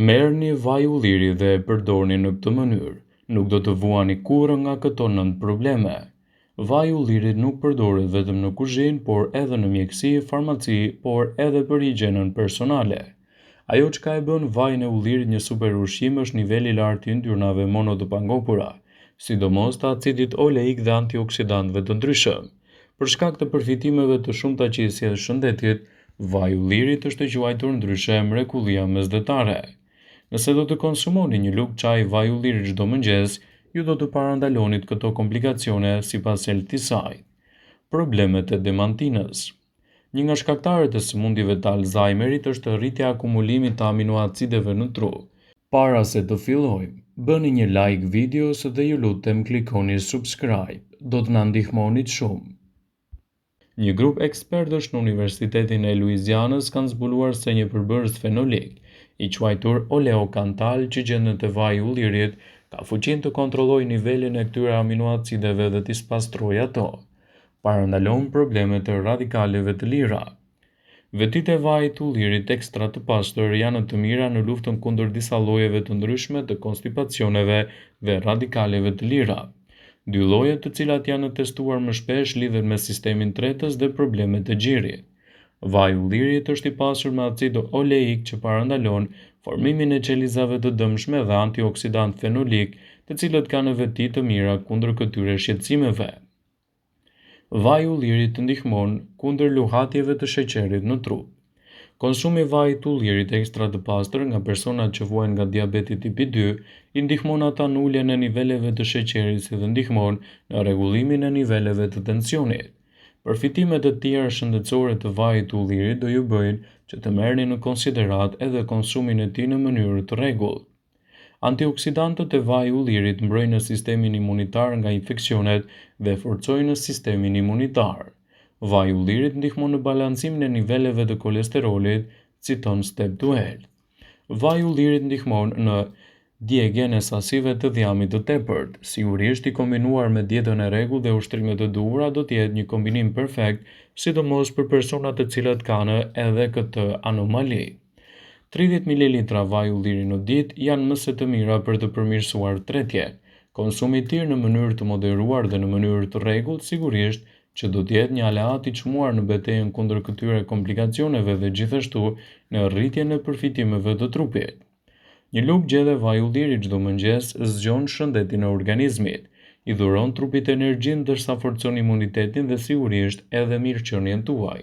Merrni vaj ulliri dhe e përdorni në këtë mënyrë. Nuk do të vuani kurrë nga këto 9 probleme. Vaji i ullirit nuk përdoret vetëm në kuzhinë, por edhe në mjekësi, farmaci, por edhe për higjienën personale. Ajo çka e bën vajin e ullirit një super ushqim është niveli i lartë i yndyrnave mono të pangopura, sidomos të acidit oleik dhe antioksidantëve të ndryshëm. Për shkak të përfitimeve të shumta që i sjell shëndetit, vaji i ullirit është e quajtur ndryshe mrekullia mesdhetare. Nëse do të konsumoni një lugë çaj vaj ulliri çdo mëngjes, ju do të parandalonit këto komplikacione sipas helit të saj. Problemet e demantinës. Një nga shkaktarët e sëmundjeve të Alzheimerit është rritja e akumulimit të aminoacideve në tru. Para se të fillojmë, bëni një like videos dhe ju lutem klikoni subscribe. Do të na ndihmonit shumë. Një grup ekspertësh në Universitetin e Luizianës kanë zbuluar se një përbërës fenolik, i quajtur oleokantal që gjendet te vaji i ullirit, ka fuqinë të kontrollojë nivelin e këtyre aminoacideve dhe t'i pastrojë ato. Parandalon probleme të radikaleve të lira. Vetët e vajit të ullirit ekstra të pastër janë të mira në luftën kundër disa llojeve të ndryshme të konstipacioneve dhe radikaleve të lira. Dy llojet të cilat janë testuar më shpesh lidhen me sistemin tretës dhe problemet e gjirit. Vaji i ullirit është i pasur me acid oleik që parandalon formimin e qelizave të dëmshme dhe antioksidant fenolik, të cilët kanë veti të mira kundër këtyre shqetësimeve. Vaji i ullirit ndihmon kundër luhatjeve të sheqerit në trup. Konsumi i vajit të ullirit ekstra të pastër nga personat që vuajnë nga diabeti tipi 2 i ndihmon ata në uljen e niveleve të sheqerit si dhe ndihmon në rregullimin e niveleve të tensionit. Përfitimet e tjera shëndetësore të vajit të ullirit do ju bëjnë që të merrni në konsiderat edhe konsumin e tij në mënyrë të rregullt. Antioksidantët e vajit të ullirit mbrojnë sistemin imunitar nga infeksionet dhe forcojnë sistemin imunitar. Vaji i ullirit ndihmon në balancimin e niveleve të kolesterolit, citon Step to Health. Vaji i ullirit ndihmon në djegjen e sasive të dhiamit të tepërt. Sigurisht i kombinuar me dietën e rregullt dhe ushtrimet e duhura do të jetë një kombinim perfekt, sidomos për personat të cilët kanë edhe këtë anomali. 30 ml vaj ulliri në ditë janë mëse të mira për të përmirësuar tretjen. Konsumi i tyre në mënyrë të moderuar dhe në mënyrë të rregullt sigurisht që do të jetë një aleat i çmuar në betejën kundër këtyre komplikacioneve dhe gjithashtu në rritjen e përfitimeve të trupit. Një lugë gjedhe vaj ulliri çdo mëngjes zgjon shëndetin e organizmit, i dhuron trupit energjinë ndërsa forcon imunitetin dhe sigurisht edhe mirëqenien tuaj.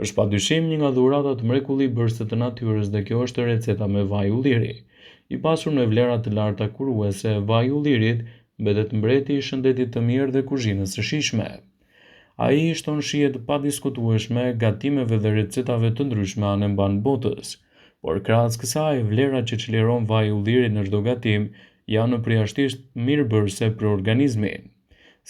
Është padyshim një nga dhuratat mrekullueshme të natyrës dhe kjo është receta me vaj ulliri. I pasur me vlera të larta kuruese, vaji i ullirit mbetet mbreti i shëndetit të mirë dhe kuzhinës së shijshme. Ai i shton shije të padiskutueshme, gatimeve dhe recetave të ndryshme anë mban botës, por krahas kësaj, vlerat që çliron vaji i ullirit në çdo gatim janë përjashtisht mirëbërëse për organizmin.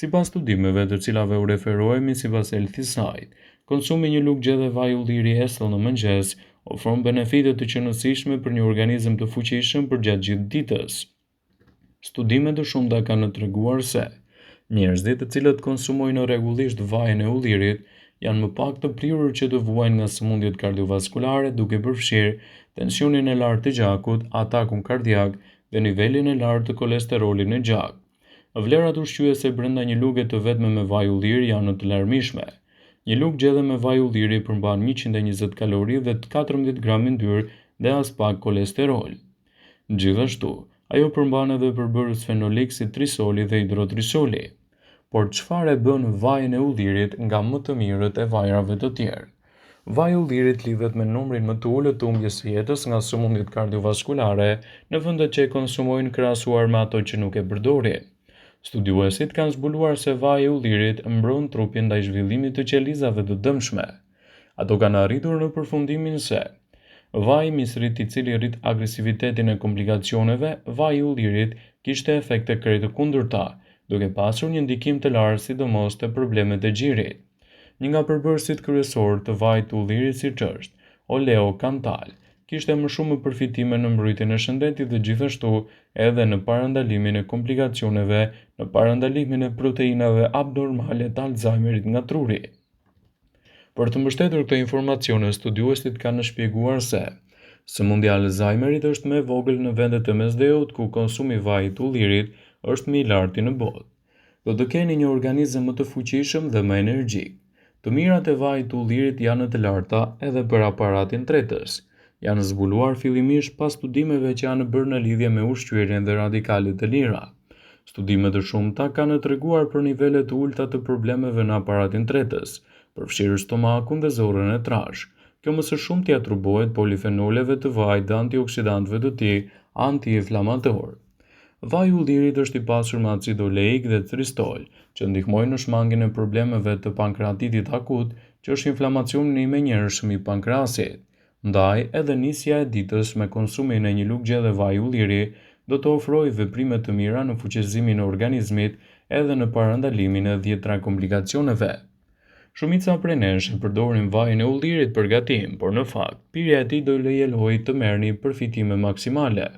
Sipas studimeve të cilave u referohemi sipas Health Site, konsumi një lugë gjedhe vaji ulliri esëll në mëngjes ofron benefite të qëndrueshme për një organizëm të fuqishëm përgjatë gjithë ditës. Studime të shumta kanë treguar se njerëzit të cilët konsumojnë rregullisht vajin e ullirit janë më pak të prirur që të vuajnë nga sëmundjet kardiovaskulare, duke përfshirë tensionin e lartë të gjakut, atakun kardiak dhe nivelin e lartë të kolesterolit në gjak. Vlerat ushqyese brenda një luge të vetme me vaj ulliri janë të larmishme. Një lugë gjedhe me vaj ulliri përmban 120 kalori dhe 14 gram yndyrë dhe as pak kolesterol. Gjithashtu, ajo përmban edhe përbërës fenolik si trisoli dhe hidrotrisoli. Por çfarë e bën vajin e ullirit nga më të mirët e vajrave të tjerë? Vaji i ullirit lidhet me numrin më të ulët të humbjes së jetës nga sëmundjet kardiovaskulare në vendet që e konsumojnë krahasuar me ato që nuk e përdorin. Studiuesit kanë zbuluar se vaji i ullirit mbron trupin ndaj zhvillimit të qelizave të dëmshme. Ato kanë arritur në përfundimin se vaji misrit i cili rrit agresivitetin e komplikacioneve, vaji i ullirit kishte efekte krejtë kundërta, duke pasur një ndikim të lartë sidomos te problemet e gjirit. Një nga përbërësit kryesor të vajit të ullirit siç është oleokantal, kishte më shumë përfitime në mbrojtjen e shëndetit dhe gjithashtu edhe në parandalimin e komplikacioneve, në parandalimin e proteinave abnormale të Alzheimerit nga truri. Për të mbështetur këtë informacione, studiuesit kanë shpjeguar se Sëmundja e Alzheimerit është më e vogël në vendet e Mesdheut, ku konsumi i vajit të ullirit është më i larti në botë. Do të keni një organizëm më të fuqishëm dhe më energjik. Të mirat e vajit të ullirit janë të larta edhe për aparatin tretës. Janë zbuluar fillimisht pas studimeve që janë bërë në lidhje me ushqyerjen dhe radikalet e lira. Studime të shumta kanë treguar për nivele të ulta të problemeve në aparatin tretës, përfshirë stomakun dhe zorrën e trashë. Kjo më së shumti atribuohet polifenoleve të vajit dhe antioksidantëve të tij anti-inflamator. Vaji i ullirit është i pasur me acid oleik dhe tristol, që ndihmojnë në shmangjen e problemeve të pankreatitit akut, që është inflamacioni i menjëhershëm i pankreasit. Ndaj, edhe nisja e ditës me konsumin e një lugje dhe vaj ulliri do të ofrojë veprime të mira në fuqizimin e organizmit edhe në parandalimin e dhjetra komplikacioneve. Shumica prej nesh e përdorin vajin e ullirit për gatim, por në fakt, pirja e tij do lejelojë të merrni përfitime maksimale.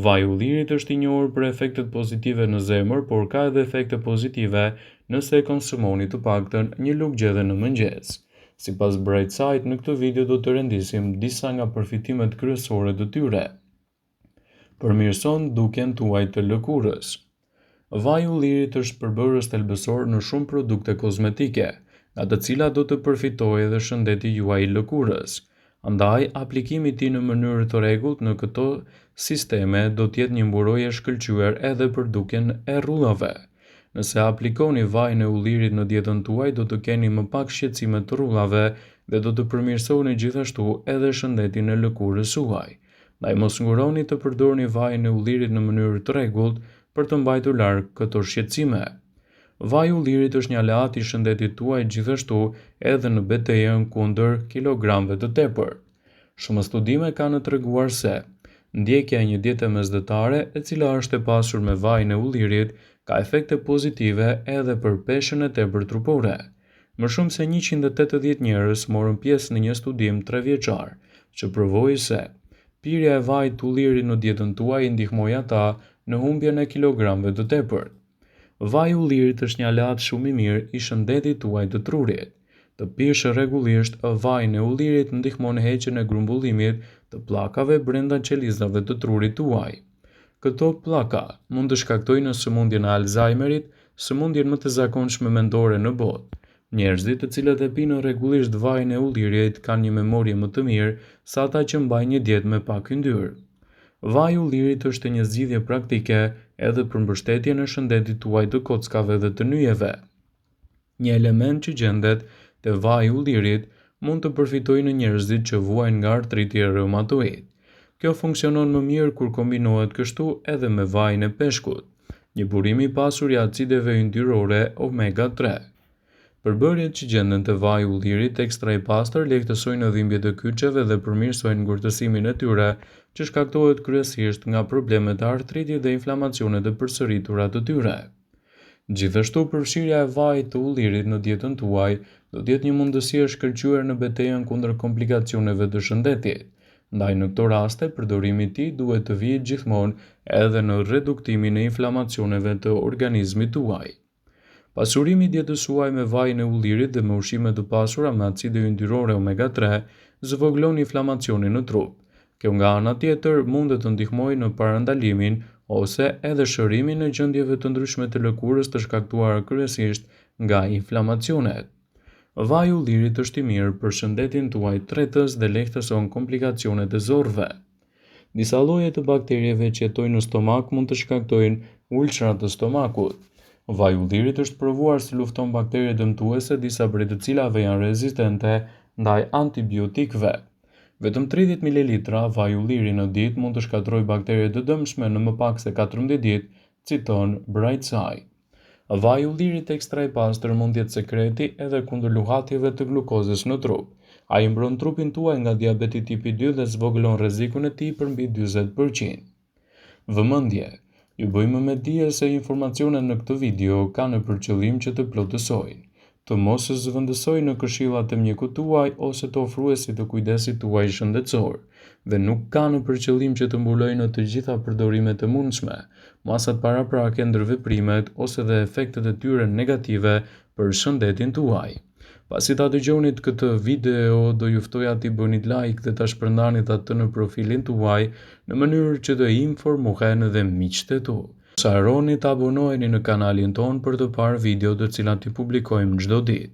Vaji i ullirit është i njohur për efektet pozitive në zemër, por ka edhe efekte pozitive nëse e konsumoni të paktën një lugje në mëngjes. Sipas Bright Side, në këtë video do të rendisim disa nga përfitimet kryesore të tyre. Përmirëson dukjen tuaj të lëkurës. Vaji i ullirit është përbërës thelbësor në shumë produkte kozmetike, nga të cilat do të përfitojë edhe shëndeti juaj i lëkurës. Andaj, aplikimi i tij në mënyrë të rregullt në këto sisteme do të jetë një mburojë e shkëlqyer edhe për dukjen e rrullave. Nëse aplikoni vajin e ullirit në dietën tuaj, do të keni më pak shqetësime të rrullave dhe do të përmirësoni gjithashtu edhe shëndetin e lëkurës suaj. Ndaj mos nguroni të përdorni vajin e ullirit në mënyrë të rregullt për të mbajtur larg këto shqetësime. Vaji i ullirit është një aleat i shëndetit tuaj gjithashtu edhe në betejën kundër kilogramëve të tepërt. Shumë studime kanë treguar se ndjekja e një diete mesdhetare, e cila është e pasur me vajin e ullirit, ka efekte pozitive edhe për peshën e tepërt trupore. Më shumë se 180 njerëz morën pjesë në një studim 3 vjeçar, që provoi se pirja e vajit të ullirit në dietën tuaj i ndihmoi ata në humbjen e kilogramëve të tepërt. Vaji i ullirit është një aleat shumë i mirë i shëndetit tuaj të trurit. Të pish rregullisht vajin e ullirit ndihmon heqjen e grumbullimit të pllakave brenda qelizave të trurit tuaj. Këto pllaka mund të shkaktojnë sëmundjen e Alzheimerit, sëmundjen më të zakonshme mendore në botë. Njerëzit të cilët e pinë rregullisht vajin e ullirit kanë një memorie më të mirë se ata që mbajnë një dietë me pak yndyrë. Vaji i ullirit është një zgjidhje praktike edhe për mbështetjen e shëndetit tuaj të kockave dhe të nyjeve. Një element që gjendet te vaji i ullirit mund të përfitojë në njerëzit që vuajnë nga artriti reumatoid. Kjo funksionon më mirë kur kombinohet kështu edhe me vajin e peshkut, një burim i pasur i acideve yndyrore omega 3. Përbërjet që gjenden te vaji i ullirit ekstra i pastër lehtësojnë dhimbjet e kyçeve dhe përmirësojnë ngurtësimin e tyre, që shkaktohet kryesisht nga problemet e artritit dhe inflamacionet e përsëritura të tyre. Gjithashtu, përfshirja e vajit të ullirit në dietën tuaj do të jetë një mundësi e shkëlqyer në betejën kundër komplikacioneve të shëndetit. Ndaj në këto raste, përdorimi i tij duhet të vijë gjithmonë edhe në reduktimin e inflamacioneve të organizmit tuaj. Pasurimi i dietës suaj me vajin e ullirit dhe me ushqime të pasura me acide yndyrore omega 3 zvoglon inflamacionin në trup. Kjo nga ana tjetër mund të ndihmojë në parandalimin ose edhe shërimin e gjendjeve të ndryshme të lëkurës të shkaktuara kryesisht nga inflamacionet. Vaji i ullirit është i mirë për shëndetin tuaj tretës dhe lehtëson komplikacionet e zorrve. Disa lloje të bakterieve që jetojnë në stomak mund të shkaktojnë ulçra të stomakut. Vaji i ullirit është provuar se lufton baktere dëmtuese, disa prej të cilave janë rezistente ndaj antibiotikëve. Vetëm 30 ml vaj ulliri në ditë mund të shkatërrojë baktere të dëmshme në më pak se 14 ditë, citon Bright Side. Vaji i ullirit ekstra i pastër mund të jetë sekreti edhe kundër luhatjeve të glukozës në trup. Ai mbron trupin tuaj nga diabeti tipi 2 dhe zvoglon rrezikun e tij për mbi 40%. Vëmendje. Ju bëjmë me dije se informacionet në këtë video kanë për qëllim që të plotësojnë, të mos zëvendësojnë në këshillat e mjekut tuaj ose të ofruesit të kujdesit tuaj shëndetësor, dhe nuk kanë për qëllim që të mbulojnë në të gjitha përdorimet e mundshme, masat paraprake ndër veprimet ose dhe efektet e tyre negative për shëndetin tuaj. Pasi ta dëgjonit këtë video, do ju ftoja t'i bënit like dhe ta shpërndanit atë në profilin tuaj në mënyrë që të informohen edhe miqtë e tu. Mos harroni të abonoheni në kanalin ton për të parë video të cilat i publikojmë çdo ditë.